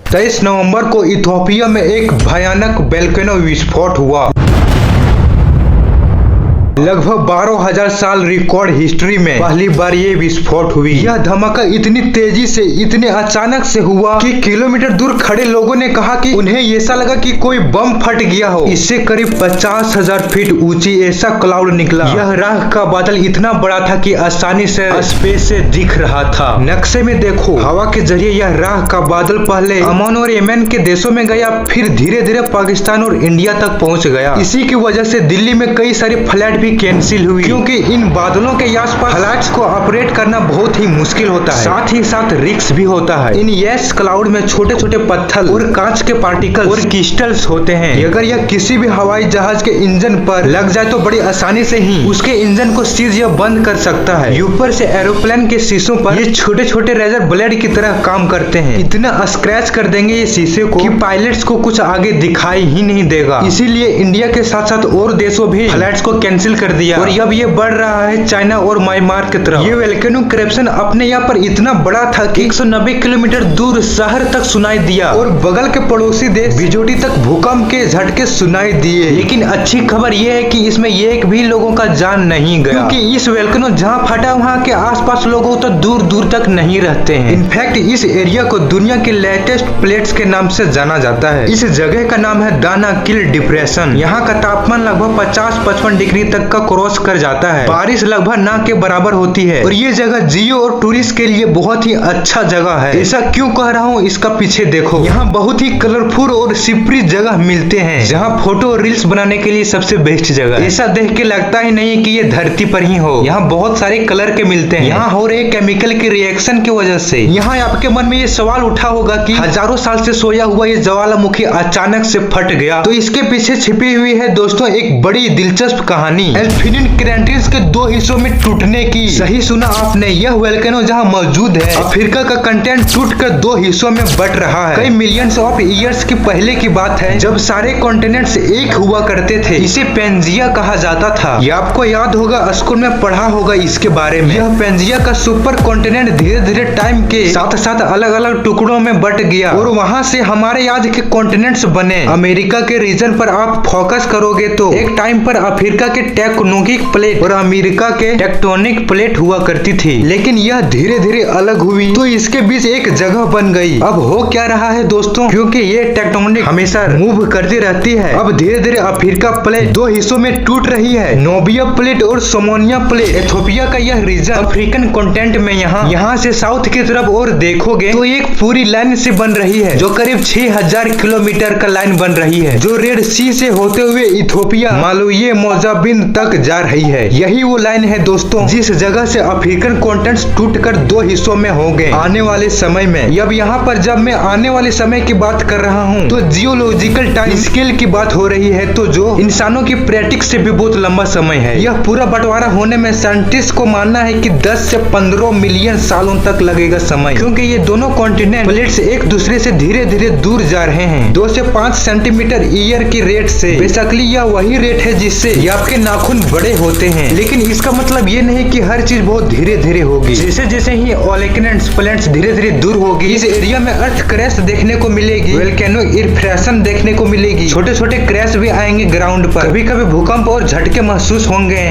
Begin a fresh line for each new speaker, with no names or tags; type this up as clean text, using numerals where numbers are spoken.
23 नवंबर को इथियोपिया में एक भयानक वोल्केनो विस्फोट हुआ। लगभग 12,000 साल रिकॉर्ड हिस्ट्री में पहली बार ये विस्फोट हुई। यह धमाका इतनी तेजी से, इतने अचानक से हुआ कि किलोमीटर दूर खड़े लोगों ने कहा कि उन्हें ऐसा लगा कि कोई बम फट गया हो। इससे करीब 50,000 फीट ऊंची ऐसा क्लाउड निकला। यह राख का बादल इतना बड़ा था कि आसानी से स्पेस से दिख रहा था। नक्शे में देखो, हवा के जरिए यह राख का बादल पहले अमन और येमेन के देशों में गया, फिर धीरे धीरे पाकिस्तान और इंडिया तक पहुंच गया। इसी की वजह से दिल्ली में कई सारी फ्लाइट कैंसिल हुई, क्योंकि इन बादलों के आसपास फ्लाइट्स को ऑपरेट करना बहुत ही मुश्किल होता है, साथ ही साथ रिस्क भी होता है। इन यस क्लाउड में छोटे छोटे पत्थर और कांच के पार्टिकल्स और क्रिस्टल्स होते हैं। अगर यह किसी भी हवाई जहाज के इंजन पर लग जाए तो बड़ी आसानी से ही उसके इंजन को सीज या बंद कर सकता है। ऊपर से एरोप्लेन के शीशों पर ये छोटे छोटे रेजर ब्लेड की तरह काम करते हैं। इतना स्क्रैच कर देंगे ये शीशे को कि पायलट्स को कुछ आगे दिखाई ही नहीं देगा। इसीलिए इंडिया के साथ साथ और देशों भी फ्लाइट्स को कैंसिल कर दिया और अब ये बढ़ रहा है चाइना और म्यांमार की तरफ। ये वोल्केनो इरप्शन अपने यहाँ पर इतना बड़ा था कि 190 किलोमीटर दूर शहर तक सुनाई दिया और बगल के पड़ोसी देश बिजोटी तक भूकंप के झटके सुनाई दिए। लेकिन अच्छी खबर ये है कि इसमें एक भी लोगों का जान नहीं गया, क्योंकि इस वोल्केनो जहाँ फटा वहाँ के आसपास लोगों तो दूर दूर तक नहीं रहते हैं। इनफैक्ट इस एरिया को दुनिया के लेटेस्ट प्लेट्स के नाम से जाना जाता है। इस जगह का नाम है दानाकिल डिप्रेशन। यहाँ का तापमान लगभग 50-55 डिग्री तक का क्रॉस कर जाता है। बारिश लगभग ना के बराबर होती है और ये जगह जियो और टूरिस्ट के लिए बहुत ही अच्छा जगह है। ऐसा क्यों कह रहा हूँ, इसका पीछे देखो। यहाँ बहुत ही कलरफुल और सिपरी जगह मिलते हैं, जहाँ फोटो और रील्स बनाने के लिए सबसे बेस्ट जगह। ऐसा देख के लगता ही नहीं कि ये धरती पर ही हो। यहाँ बहुत सारे कलर के मिलते हैं। यहाँ हो रहे केमिकल के रिएक्शन की वजह से। यहाँ आपके मन में ये सवाल उठा होगा कि हजारों साल से सोया हुआ ये ज्वालामुखी अचानक से फट गया, तो इसके पीछे छिपी हुई है दोस्तों एक बड़ी दिलचस्प कहानी। क्रेंटिस के दो हिस्सों में टूटने की। सही सुना आपने, यह वोल्केनो जहां मौजूद है, अफ्रीका का कंटेंट टूटकर दो हिस्सों में बट रहा है। कई मिलियंस ऑफ ईयर्स की पहले की बात है, जब सारे कॉन्टिनेंट्स एक हुआ करते थे। इसे पेंजिया कहा जाता था। ये आपको याद होगा, स्कूल में पढ़ा होगा इसके बारे में। यह पेंजिया का सुपर कॉन्टिनेंट धीरे धीरे टाइम के साथ साथ अलग अलग टुकड़ों में बट गया और वहाँ से हमारे आज के कॉन्टिनेंट्स बने। अमेरिका के रीजन पर आप फोकस करोगे तो एक टाइम पर अफ्रीका के टेक्टोनिक प्लेट और अमेरिका के टेक्टोनिक प्लेट हुआ करती थी, लेकिन यह धीरे धीरे अलग हुई तो इसके बीच एक जगह बन गई। अब हो क्या रहा है दोस्तों, क्योंकि ये टेक्टोनिक हमेशा मूव करती रहती है। अब धीरे धीरे अफ्रीका प्लेट दो हिस्सों में टूट रही है, नोबिया प्लेट और सोमालिया प्लेट। इथियोपिया का यह रीजन अफ्रीकन कॉन्टिनेंट में यहाँ से साउथ की तरफ और देखोगे तो एक पूरी लाइन से बन रही है, जो करीब 6000 किलोमीटर का लाइन बन रही है, जो रेड सी से होते हुए इथियोपिया, मालवीय, मोजाम्बिक तक जा रही है। यही वो लाइन है दोस्तों, जिस जगह से अफ्रीकन कॉन्टिनेंट टूटकर दो हिस्सों में होंगे आने वाले समय में। अब यहाँ पर जब मैं आने वाले समय की बात कर रहा हूँ तो जियोलॉजिकल टाइम स्केल की बात हो रही है, तो जो इंसानों की प्रैक्टिस से भी बहुत लंबा समय है। यह पूरा बंटवारा होने में साइंटिस्ट को मानना है कि 10 से 15 मिलियन सालों तक लगेगा समय, क्योंकि ये दोनों कॉन्टिनेंट प्लेट्स एक दूसरे से धीरे धीरे दूर जा रहे हैं 2 से 5 सेंटीमीटर ईयर की रेट से। बेसिकली यह वही रेट है जिससे आपके नाखून बड़े होते हैं, लेकिन इसका मतलब ये नहीं कि हर चीज बहुत धीरे धीरे होगी। जैसे जैसे ही वोल्केनोस प्लेट्स धीरे धीरे दूर होगी, इस एरिया में अर्थ क्रैश देखने को मिलेगी, वोल्केनो इरप्शन देखने को मिलेगी, छोटे छोटे क्रैश भी आएंगे ग्राउंड पर, कभी कभी भूकंप और झटके महसूस होंगे।